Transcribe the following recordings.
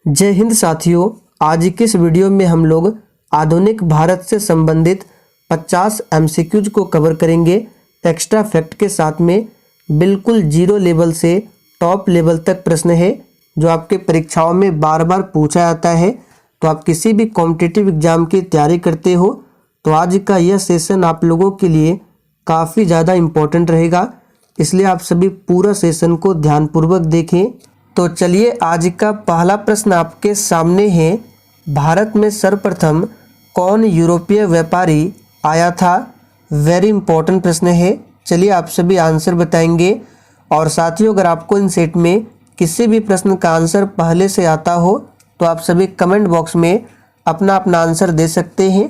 जय हिंद साथियों। आज की इस वीडियो में हम लोग आधुनिक भारत से संबंधित 50 एमसीक्यूज को कवर करेंगे एक्स्ट्रा फैक्ट के साथ में। बिल्कुल जीरो लेवल से टॉप लेवल तक प्रश्न है जो आपके परीक्षाओं में बार बार पूछा जाता है। तो आप किसी भी कॉम्पिटिटिव एग्जाम की तैयारी करते हो तो आज का यह सेशन आप लोगों के लिए काफ़ी ज़्यादा इम्पोर्टेंट रहेगा, इसलिए आप सभी पूरा सेशन को ध्यानपूर्वक देखें। तो चलिए आज का पहला प्रश्न आपके सामने है। भारत में सर्वप्रथम कौन यूरोपीय व्यापारी आया था? वेरी इंपॉर्टेंट प्रश्न है। चलिए आप सभी आंसर बताएंगे। और साथियों, अगर आपको इन सेट में किसी भी प्रश्न का आंसर पहले से आता हो तो आप सभी कमेंट बॉक्स में अपना अपना आंसर दे सकते हैं।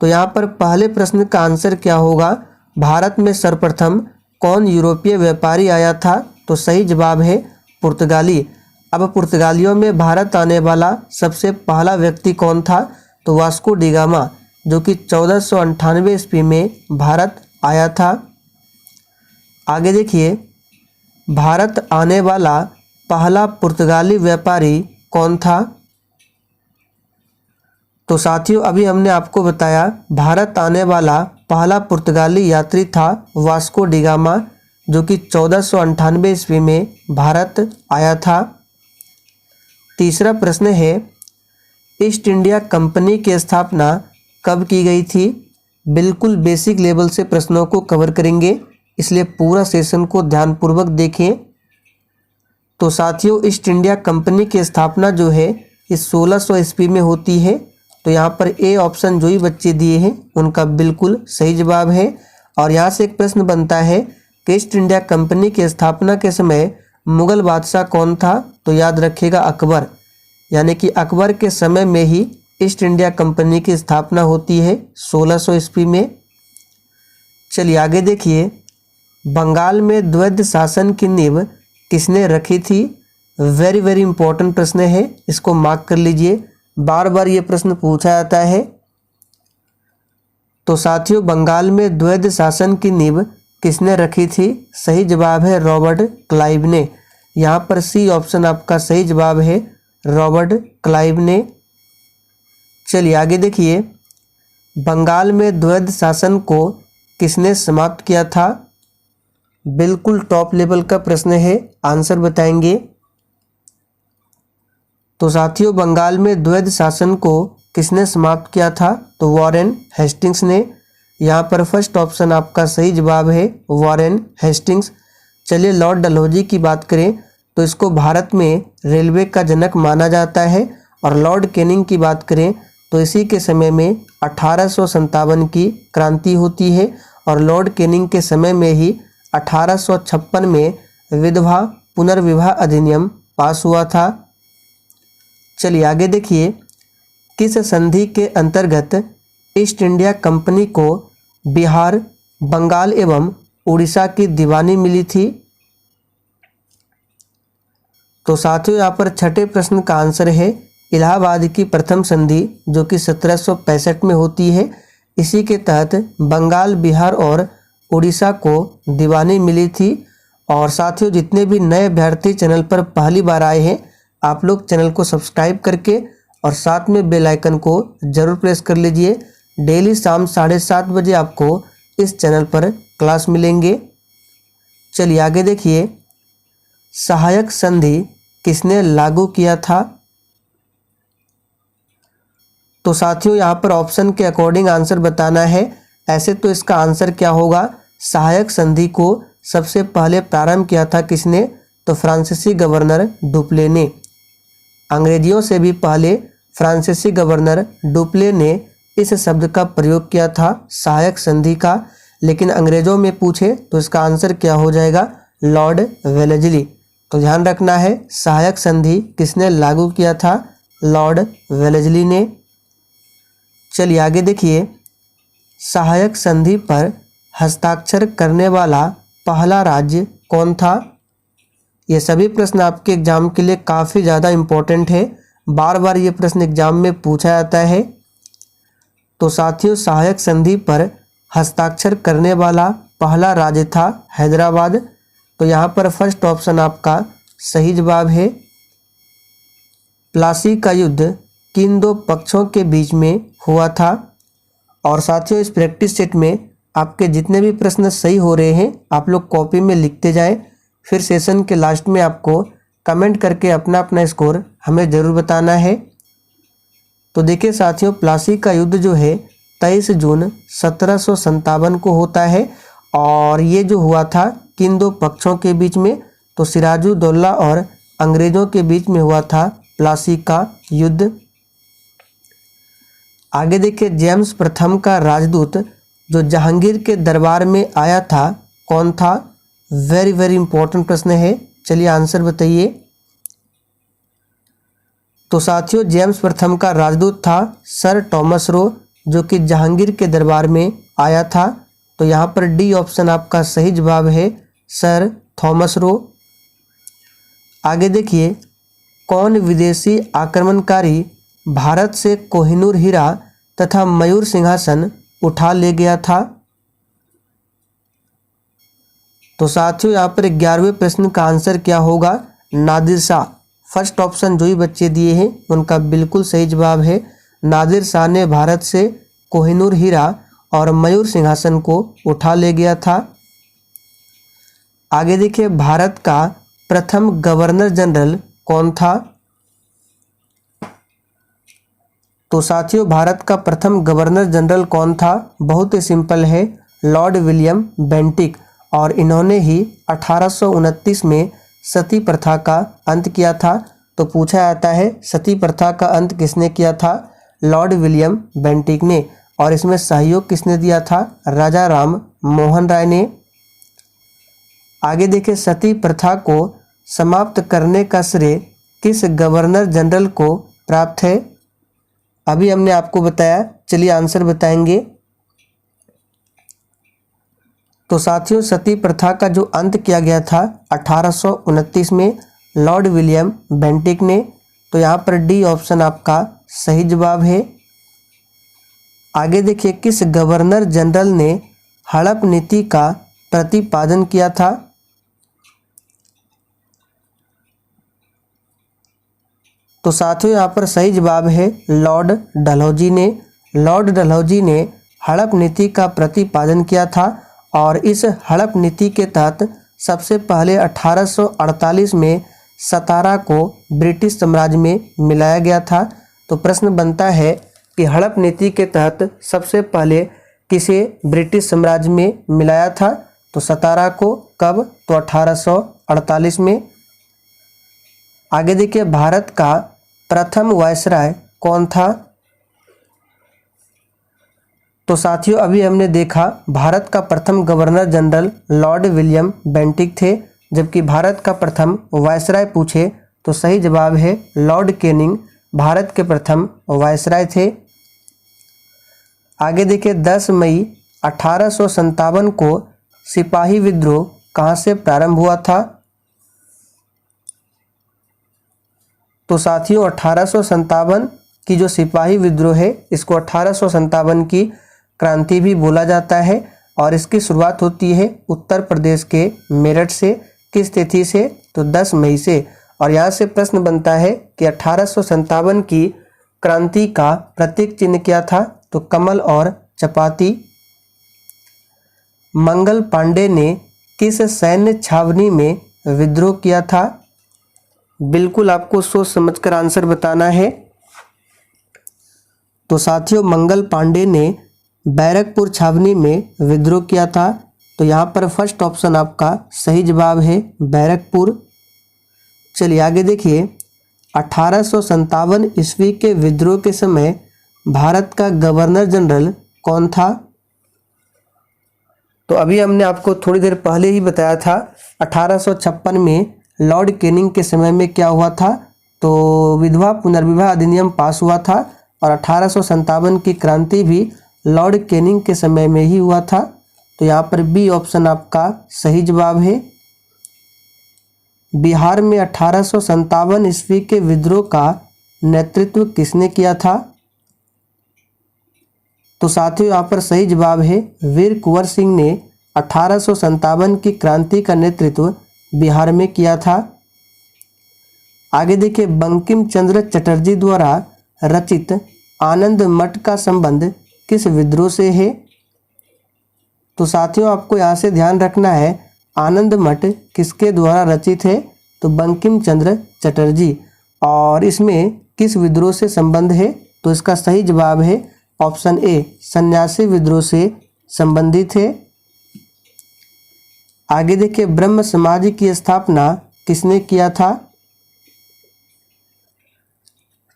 तो यहाँ पर पहले प्रश्न का आंसर क्या होगा? भारत में सर्वप्रथम कौन यूरोपीय व्यापारी आया था? तो सही जवाब है पुर्तगाली। अब पुर्तगालियों में भारत आने वाला सबसे पहला व्यक्ति कौन था? तो वास्को डी गामा, जो कि 1498 ईस्वी में भारत आया था। आगे देखिए, भारत आने वाला पहला पुर्तगाली व्यापारी कौन था? तो साथियों, अभी हमने आपको बताया भारत आने वाला पहला पुर्तगाली यात्री था वास्को डी गामा, जो कि 1498 ईस्वी में भारत आया था। तीसरा प्रश्न है, ईस्ट इंडिया कंपनी की स्थापना कब की गई थी? बिल्कुल बेसिक लेवल से प्रश्नों को कवर करेंगे, इसलिए पूरा सेशन को ध्यानपूर्वक देखें। तो साथियों, ईस्ट इंडिया कंपनी की स्थापना जो है इस 1600 ईस्वी में होती है। तो यहाँ पर ए ऑप्शन जो ही बच्चे दिए हैं उनका बिल्कुल सही जवाब है। और यहाँ से एक प्रश्न बनता है कि ईस्ट इंडिया कंपनी की स्थापना के समय मुगल बादशाह कौन था? तो याद रखिएगा अकबर, यानी कि अकबर के समय में ही ईस्ट इंडिया कंपनी की स्थापना होती है 1600 ईस्वी में। चलिए आगे देखिए, बंगाल में द्वैध शासन की नींव किसने रखी थी? वेरी वेरी इंपॉर्टेंट प्रश्न है, इसको मार्क कर लीजिए, बार बार ये प्रश्न पूछा जाता है। तो साथियों, बंगाल में द्वैध शासन की नींव किसने रखी थी? सही जवाब है रॉबर्ट क्लाइव ने। यहाँ पर सी ऑप्शन आपका सही जवाब है, रॉबर्ट क्लाइव ने। चलिए आगे देखिए, बंगाल में द्वैध शासन को किसने समाप्त किया था? बिल्कुल टॉप लेवल का प्रश्न है, आंसर बताएंगे। तो साथियों, बंगाल में द्वैध शासन को किसने समाप्त किया था? तो वॉरेन हेस्टिंग्स ने। यहाँ पर फर्स्ट ऑप्शन आपका सही जवाब है, वॉरेन हेस्टिंग्स। चलिए लॉर्ड डलहौजी की बात करें तो इसको भारत में रेलवे का जनक माना जाता है। और लॉर्ड कैनिंग की बात करें तो इसी के समय में 1857 की क्रांति होती है। और लॉर्ड कैनिंग के समय में ही 1856 में विधवा पुनर्विवाह अधिनियम पास हुआ था। चलिए आगे देखिए, किस संधि के अंतर्गत ईस्ट इंडिया कंपनी को बिहार, बंगाल एवं उड़ीसा की दीवानी मिली थी? तो साथियों, यहाँ पर छठे प्रश्न का आंसर है इलाहाबाद की प्रथम संधि, जो कि 1765 में होती है। इसी के तहत बंगाल, बिहार और उड़ीसा को दीवानी मिली थी। और साथियों, जितने भी नए अभ्यर्थी चैनल पर पहली बार आए हैं, आप लोग चैनल को सब्सक्राइब करके और साथ में बेल आइकन को जरूर प्रेस कर लीजिए। डेली शाम 7:30 बजे आपको इस चैनल पर क्लास मिलेंगे। चलिए आगे देखिए, सहायक संधि किसने लागू किया था? तो साथियों, यहाँ पर ऑप्शन के अकॉर्डिंग आंसर बताना है। ऐसे तो इसका आंसर क्या होगा? सहायक संधि को सबसे पहले प्रारंभ किया था किसने? तो फ्रांसीसी गवर्नर डुप्ले ने। अंग्रेजियों से भी पहले फ्रांसीसी गवर्नर डुप्ले ने इस शब्द का प्रयोग किया था, सहायक संधि का। लेकिन अंग्रेजों में पूछे तो इसका आंसर क्या हो जाएगा? Lord Wellesley. तो ध्यान रखना है, सहायक संधि किसने लागू किया था? लॉर्ड वेलेस्ली ने। चलिए आगे देखिए, सहायक संधि पर हस्ताक्षर करने वाला पहला राज्य कौन था? ये सभी प्रश्न आपके एग्जाम के लिए काफ़ी ज़्यादा इम्पोर्टेंट है, बार बार ये प्रश्न एग्जाम में पूछा जाता है। तो साथियों, सहायक संधि पर हस्ताक्षर करने वाला पहला राज्य था हैदराबाद। तो यहाँ पर फर्स्ट ऑप्शन आपका सही जवाब है। प्लासी का युद्ध किन दो पक्षों के बीच में हुआ था। और साथियों, इस प्रैक्टिस सेट में आपके जितने भी प्रश्न सही हो रहे हैं आप लोग कॉपी में लिखते जाएं। फिर सेशन के लास्ट में आपको कमेंट करके अपना अपना स्कोर हमें ज़रूर बताना है। तो देखिए साथियों, प्लासी का युद्ध जो है 23 जून 1757 को होता है और ये जो हुआ था किन दो पक्षों के बीच में, तो सिराजुद्दौला और अंग्रेज़ों के बीच में हुआ था प्लासी का युद्ध। आगे देखिए, जेम्स प्रथम का राजदूत जो जहांगीर के दरबार में आया था कौन था। वेरी वेरी इंपॉर्टेंट प्रश्न है, चलिए आंसर बताइए। तो साथियों, जेम्स प्रथम का राजदूत था सर टॉमस रो, जो कि जहांगीर के दरबार में आया था। तो यहाँ पर डी ऑप्शन आपका सही जवाब है, सर थॉमस रो। आगे देखिए, कौन विदेशी आक्रमणकारी भारत से कोहिनूर हीरा तथा मयूर सिंहासन उठा ले गया था। तो साथियों, यहाँ पर 11वें प्रश्न का आंसर क्या होगा, नादिर शाह। फर्स्ट ऑप्शन जो ही बच्चे दिए हैं उनका बिल्कुल सही जवाब है। नादिर शाह ने भारत से कोहिनूर हीरा और मयूर सिंहासन को उठा ले गया था। आगे देखिए, भारत का प्रथम गवर्नर जनरल कौन था। तो साथियों, भारत का प्रथम गवर्नर जनरल कौन था, बहुत ही सिंपल है, लॉर्ड विलियम बेंटिक। और इन्होंने ही 1829 में सती प्रथा का अंत किया था। तो पूछा जाता है सती प्रथा का अंत किसने किया था, लॉर्ड विलियम बेंटिक ने। और इसमें सहयोग किसने दिया था, राजा राम मोहन राय ने। आगे देखिए, सती प्रथा को समाप्त करने का श्रेय किस गवर्नर जनरल को प्राप्त है। अभी हमने आपको बताया, चलिए आंसर बताएंगे। तो साथियों, सती प्रथा का जो अंत किया गया था 1829 में लॉर्ड विलियम बेंटिक ने। तो यहाँ पर डी ऑप्शन आपका सही जवाब है। आगे देखिए, किस गवर्नर जनरल ने हड़प नीति का प्रतिपादन किया था। तो साथियों, यहाँ पर सही जवाब है लॉर्ड डलहौजी ने। लॉर्ड डलहौजी ने हड़प नीति का प्रतिपादन किया था और इस हड़प नीति के तहत सबसे पहले 1848 में सतारा को ब्रिटिश साम्राज्य में मिलाया गया था। तो प्रश्न बनता है कि हड़प नीति के तहत सबसे पहले किसे ब्रिटिश साम्राज्य में मिलाया था। तो सतारा को कब, तो 1848 में। आगे देखिए, भारत का प्रथम वायसराय कौन था। तो साथियों, अभी हमने देखा भारत का प्रथम governor general Lord William Bentinck थे, जबकि भारत का प्रथम वायसराय पूछे तो सही जवाब है लॉर्ड कैनिंग भारत के प्रथम वायसराय थे। आगे देखिए, 10 मई 1857 को सिपाही विद्रोह कहाँ से प्रारंभ हुआ था। तो साथियों, 1857 की जो सिपाही विद्रोह है इसको 1857 की क्रांति भी बोला जाता है और इसकी शुरुआत होती है उत्तर प्रदेश के मेरठ से। किस तिथि से, तो 10 मई से। और यहाँ से प्रश्न बनता है कि 1857 की क्रांति का प्रतीक चिन्ह क्या था। तो कमल और चपाती। मंगल पांडे ने किस सैन्य छावनी में विद्रोह किया था। बिल्कुल आपको सोच समझकर आंसर बताना है। तो साथियों, मंगल पांडे ने बैरकपुर छावनी में विद्रोह किया था। तो यहाँ पर फर्स्ट ऑप्शन आपका सही जवाब है, बैरकपुर। चलिए आगे देखिए, 1857 ईस्वी के विद्रोह के समय भारत का गवर्नर जनरल कौन था। तो अभी हमने आपको थोड़ी देर पहले ही बताया था 1856 में लॉर्ड कैनिंग के समय में क्या हुआ था। तो विधवा पुनर्विवाह अधिनियम पास हुआ था और 1857 की क्रांति भी लॉर्ड कैनिंग के समय में ही हुआ था। तो यहाँ पर बी ऑप्शन आपका सही जवाब है। बिहार में 1857 ईस्वी के विद्रोह का नेतृत्व किसने किया था। तो साथियों, यहाँ पर सही जवाब है वीर कुंवर सिंह ने 1857 की क्रांति का नेतृत्व बिहार में किया था। आगे देखिए, बंकिम चंद्र चटर्जी द्वारा रचित आनंद मठ का संबंध किस विद्रोह से है? तो साथियों आपको यहाँ से ध्यान रखना है, आनंद मठ किसके द्वारा रचित है? तो बंकिम चंद्र चटर्जी। और इसमें किस विद्रोह से संबंध है? तो इसका सही जवाब है ऑप्शन ए, सन्यासी विद्रोह से संबंधित है। आगे देखिए, ब्रह्म समाज की स्थापना किसने किया था?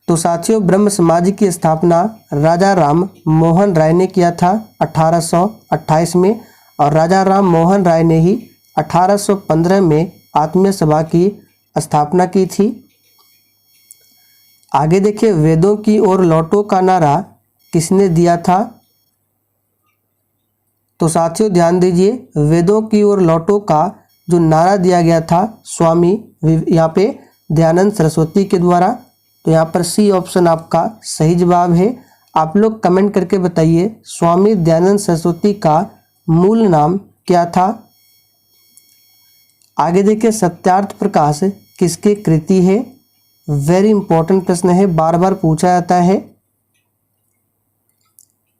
तो साथियों ब्रह्म समाज की स्थापना राजा राम मोहन राय ने किया था 1828 में, और राजा राम मोहन राय ने ही 1815 में आत्मीय सभा की स्थापना की थी। आगे देखिए, वेदों की ओर लौटो का नारा किसने दिया था? तो साथियों ध्यान दीजिए, वेदों की ओर लौटो का जो नारा दिया गया था स्वामी यहाँ पे दयानंद सरस्वती के द्वारा। तो यहाँ पर सी ऑप्शन आपका सही जवाब है। आप लोग कमेंट करके बताइए, स्वामी दयानंद सरस्वती का मूल नाम क्या था? आगे देखिए, सत्यार्थ प्रकाश किसकी कृति है? वेरी इंपॉर्टेंट प्रश्न है, बार बार पूछा जाता है।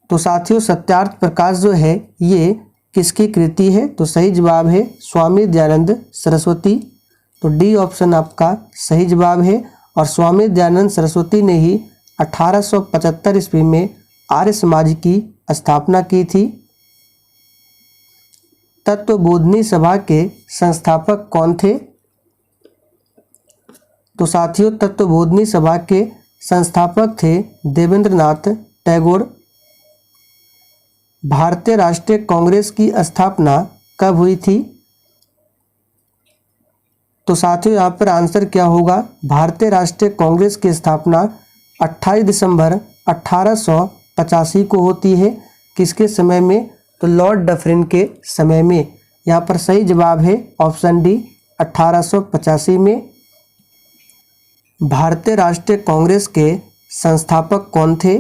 तो साथियों सत्यार्थ प्रकाश जो है ये किसकी कृति है? तो सही जवाब है स्वामी दयानंद सरस्वती। तो डी ऑप्शन आपका सही जवाब है। और स्वामी दयानंद सरस्वती ने ही 1875 ईस्वी में आर्य समाज की स्थापना की थी। तत्वबोधिनी सभा के संस्थापक कौन थे? तो साथियों तत्वबोधिनी सभा के संस्थापक थे देवेंद्रनाथ टैगोर। भारतीय राष्ट्रीय कांग्रेस की स्थापना कब हुई थी? तो साथियों यहाँ पर आंसर क्या होगा? भारतीय राष्ट्रीय कांग्रेस की स्थापना 28 दिसंबर 1885 को होती है। किसके समय में? तो लॉर्ड डफरिन के समय में। यहाँ पर सही जवाब है ऑप्शन डी 1885 में। भारतीय राष्ट्रीय कांग्रेस के संस्थापक कौन थे?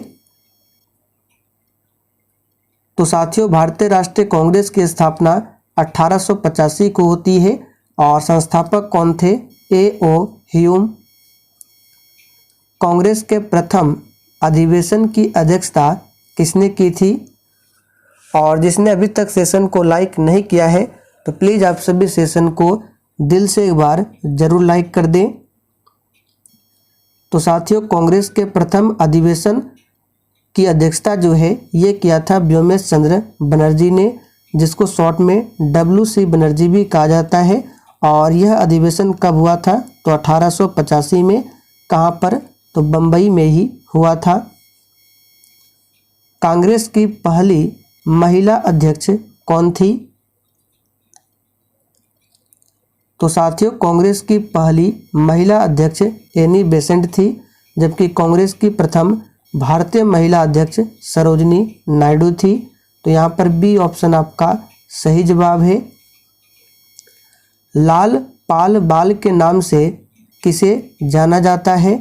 तो साथियों भारतीय राष्ट्रीय कांग्रेस की स्थापना 1885 को होती है। और संस्थापक कौन थे? A.O. ह्यूम। कांग्रेस के प्रथम अधिवेशन की अध्यक्षता किसने की थी? और जिसने अभी तक सेशन को लाइक नहीं किया है तो प्लीज़ आप सभी सेशन को दिल से एक बार जरूर लाइक कर दें। तो साथियों कांग्रेस के प्रथम अधिवेशन की अध्यक्षता जो है ये किया था व्योमेश चंद्र बनर्जी ने, जिसको शॉर्ट में WC बनर्जी भी कहा जाता है। और यह अधिवेशन कब हुआ था? तो 1885 में। कहाँ पर? तो बम्बई में ही हुआ था। कांग्रेस की पहली महिला अध्यक्ष कौन थी? तो साथियों कांग्रेस की पहली महिला अध्यक्ष एनी बेसेंट थी, जबकि कांग्रेस की प्रथम भारतीय महिला अध्यक्ष सरोजनी नायडू थी। तो यहाँ पर बी ऑप्शन आपका सही जवाब है। लाल पाल बाल के नाम से किसे जाना जाता है?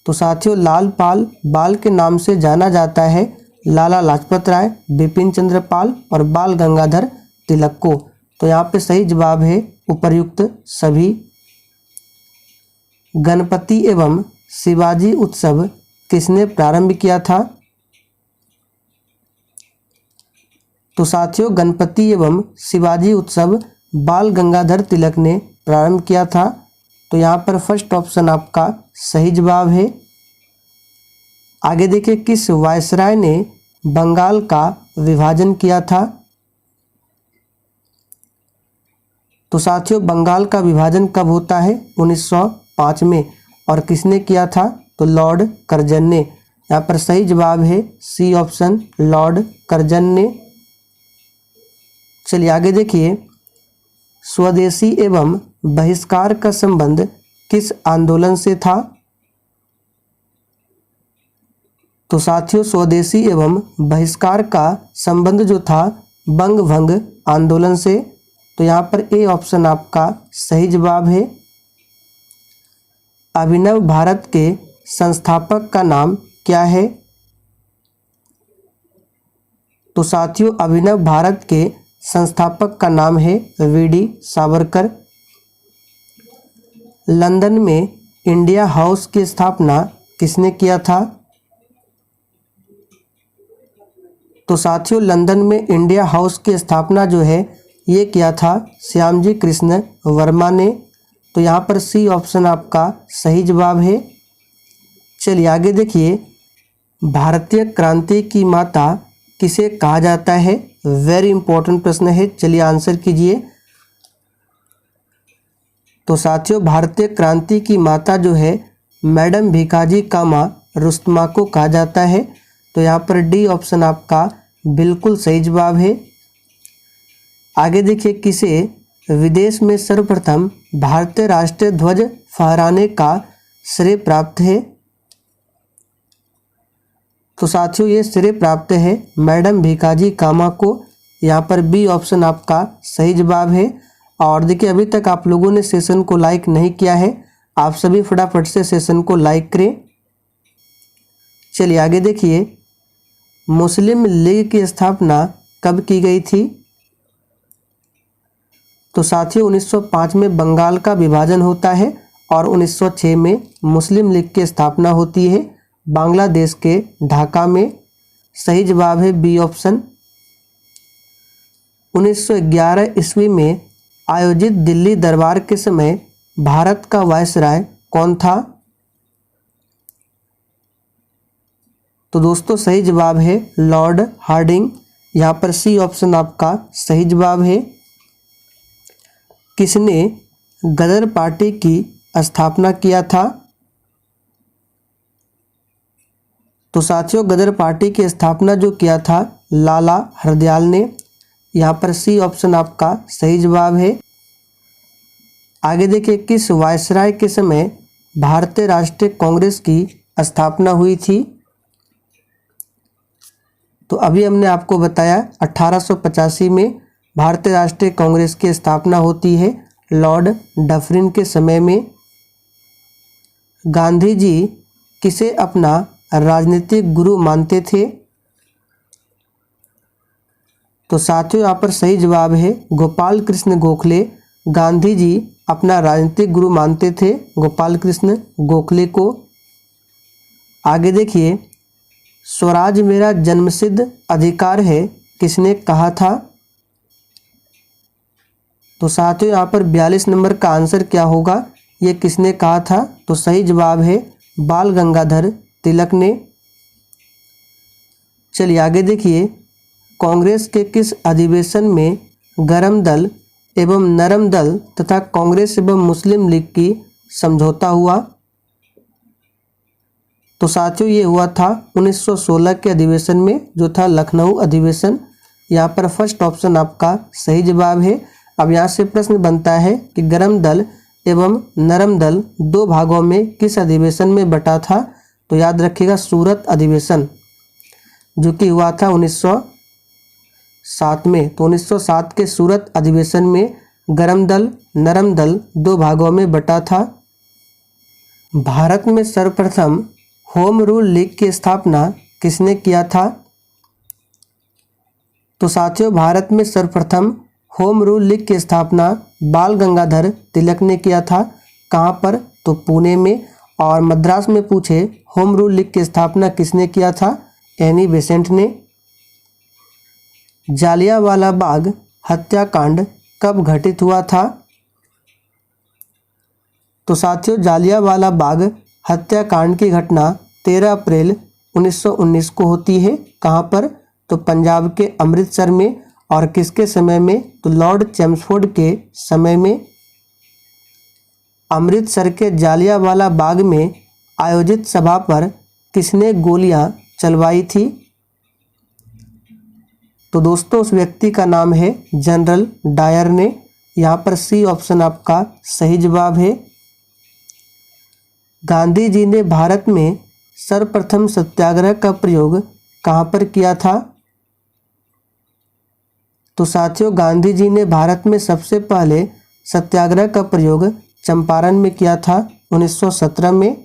तो साथियों लाल पाल बाल के नाम से जाना जाता है लाला लाजपत राय, बिपिन चंद्र पाल और बाल गंगाधर तिलक को। तो यहाँ पे सही जवाब है उपर्युक्त सभी। गणपति एवं शिवाजी उत्सव किसने प्रारंभ किया था? तो साथियों गणपति एवं शिवाजी उत्सव बाल गंगाधर तिलक ने प्रारंभ किया था। तो यहाँ पर फर्स्ट ऑप्शन आपका सही जवाब है। आगे देखिए, किस वायसराय ने बंगाल का विभाजन किया था? तो साथियों बंगाल का विभाजन कब होता है? 1905 में। और किसने किया था? तो लॉर्ड कर्जन ने। यहाँ पर सही जवाब है सी ऑप्शन लॉर्ड कर्जन ने। चलिए आगे देखिए, स्वदेशी एवं बहिष्कार का संबंध किस आंदोलन से था? तो साथियों स्वदेशी एवं बहिष्कार का संबंध जो था बंग भंग आंदोलन से। तो यहाँ पर ए ऑप्शन आपका सही जवाब है। अभिनव भारत के संस्थापक का नाम क्या है? तो साथियों अभिनव भारत के संस्थापक का नाम है वीडी सावरकर। लंदन में इंडिया हाउस की स्थापना किसने किया था? तो साथियों, लंदन में इंडिया हाउस की स्थापना जो है ये किया था श्यामजी कृष्ण वर्मा ने। तो यहाँ पर सी ऑप्शन आपका सही जवाब है। चलिए आगे देखिए, भारतीय क्रांति की माता किसे कहा जाता है? वेरी इंपॉर्टेंट प्रश्न है, चलिए आंसर कीजिए। तो साथियों, भारतीय क्रांति की माता जो है मैडम भीकाजी कामा रुस्तमा को कहा जाता है। तो यहाँ पर डी ऑप्शन आपका बिल्कुल सही जवाब है। आगे देखिए, किसे विदेश में सर्वप्रथम भारतीय राष्ट्रीय ध्वज फहराने का श्रेय प्राप्त है? तो साथियों, ये श्रेय प्राप्त है मैडम भीकाजी कामा को। यहाँ पर बी ऑप्शन आपका सही जवाब है। और देखिए, अभी तक आप लोगों ने सेशन को लाइक नहीं किया है, आप सभी फटाफट से सेशन को लाइक करें। चलिए आगे देखिए, मुस्लिम लीग की स्थापना कब की गई थी? तो साथियों, 1905 में बंगाल का विभाजन होता है और 1906 में मुस्लिम लीग की स्थापना होती है बांग्लादेश के ढाका में। सही जवाब है बी ऑप्शन। 1911 ईस्वी में आयोजित दिल्ली दरबार के समय भारत का वायसराय कौन था? तो दोस्तों, सही जवाब है लॉर्ड हार्डिंग। यहाँ पर सी ऑप्शन आपका सही जवाब है। किसने गदर पार्टी की स्थापना किया था? तो साथियों, गदर पार्टी की स्थापना जो किया था लाला हरदयाल ने। यहाँ पर सी ऑप्शन आपका सही जवाब है। आगे देखिए, किस वायसराय के समय भारतीय राष्ट्रीय कांग्रेस की स्थापना हुई थी? तो अभी हमने आपको बताया 1885 में भारतीय राष्ट्रीय कांग्रेस की स्थापना होती है लॉर्ड डफरिन के समय में। गांधी जी किसे अपना राजनीतिक गुरु मानते थे? तो साथियों, यहाँ पर सही जवाब है गोपाल कृष्ण गोखले। गांधी जी अपना राजनीतिक गुरु मानते थे गोपाल कृष्ण गोखले को। आगे देखिए, स्वराज मेरा जन्मसिद्ध अधिकार है किसने कहा था? तो साथियों, यहाँ पर 42 नंबर का आंसर क्या होगा? ये किसने कहा था? तो सही जवाब है बाल गंगाधर तिलक ने। चलिए आगे देखिए, कांग्रेस के किस अधिवेशन में गरम दल एवं नरम दल तथा कांग्रेस एवं मुस्लिम लीग की समझौता हुआ? तो साथियों, ये हुआ था 1916 के अधिवेशन में, जो था लखनऊ अधिवेशन। यहाँ पर फर्स्ट ऑप्शन आपका सही जवाब है। अब यहाँ से प्रश्न बनता है कि गरम दल एवं नरम दल दो भागों में किस अधिवेशन में बटा था? तो याद रखिएगा सूरत अधिवेशन, जो कि हुआ था 1907 में। तो 1907 के सूरत अधिवेशन में गरम दल नरम दल दो भागों में बटा था। भारत में सर्वप्रथम होम रूल लीग की स्थापना किसने किया था? तो साथियों, भारत में सर्वप्रथम होम रूल लीग की स्थापना बाल गंगाधर तिलक ने किया था। कहाँ पर? तो पुणे में। और मद्रास में पूछे होम रूल लीग की स्थापना किसने किया था? एनी बेसेंट ने। जालियांवाला बाग हत्याकांड कब घटित हुआ था? तो साथियों, जालियांवाला बाग हत्याकांड की घटना 13 अप्रैल 1919 को होती है। कहाँ पर? तो पंजाब के अमृतसर में। और किसके समय में? तो लॉर्ड चैम्सफोर्ड के समय में। अमृतसर के जालियांवाला बाग में आयोजित सभा पर किसने गोलियां चलवाई थी? तो दोस्तों, उस व्यक्ति का नाम है जनरल डायर ने। यहाँ पर सी ऑप्शन आपका सही जवाब है। गांधी जी ने भारत में सर्वप्रथम सत्याग्रह का प्रयोग कहाँ पर किया था? तो साथियों, गांधी जी ने भारत में सबसे पहले सत्याग्रह का प्रयोग चंपारण में किया था 1917 में।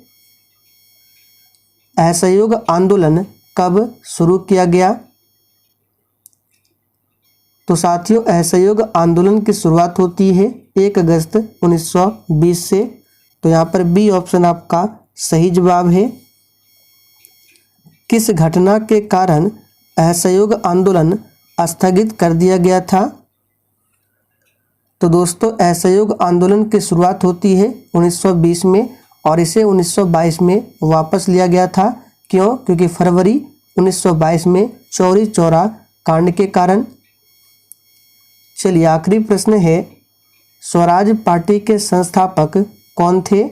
असहयोग आंदोलन कब शुरू किया गया? तो साथियों, असहयोग आंदोलन की शुरुआत होती है 1 अगस्त 1920 से। तो यहाँ पर बी ऑप्शन आपका सही जवाब है। किस घटना के कारण असहयोग आंदोलन स्थगित कर दिया गया था? तो दोस्तों असहयोग आंदोलन की शुरुआत होती है 1920 में और इसे 1922 में वापस लिया गया था। क्यों? क्योंकि फरवरी 1922 में चौरी चौरा कांड के कारण। चलिए आखिरी प्रश्न है, स्वराज पार्टी के संस्थापक कौन थे?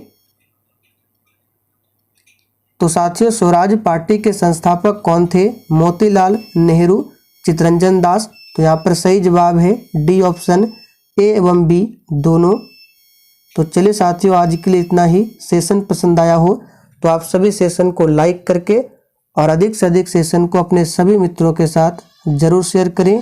तो साथियों स्वराज पार्टी के संस्थापक कौन थे? मोतीलाल नेहरू, चितरंजन दास। तो यहाँ पर सही जवाब है डी ऑप्शन, ए एवं बी दोनों। तो चलिए साथियों आज के लिए इतना ही। सेशन पसंद आया हो तो आप सभी सेशन को लाइक करके और अधिक से अधिक सेशन को अपने सभी मित्रों के साथ जरूर शेयर करें।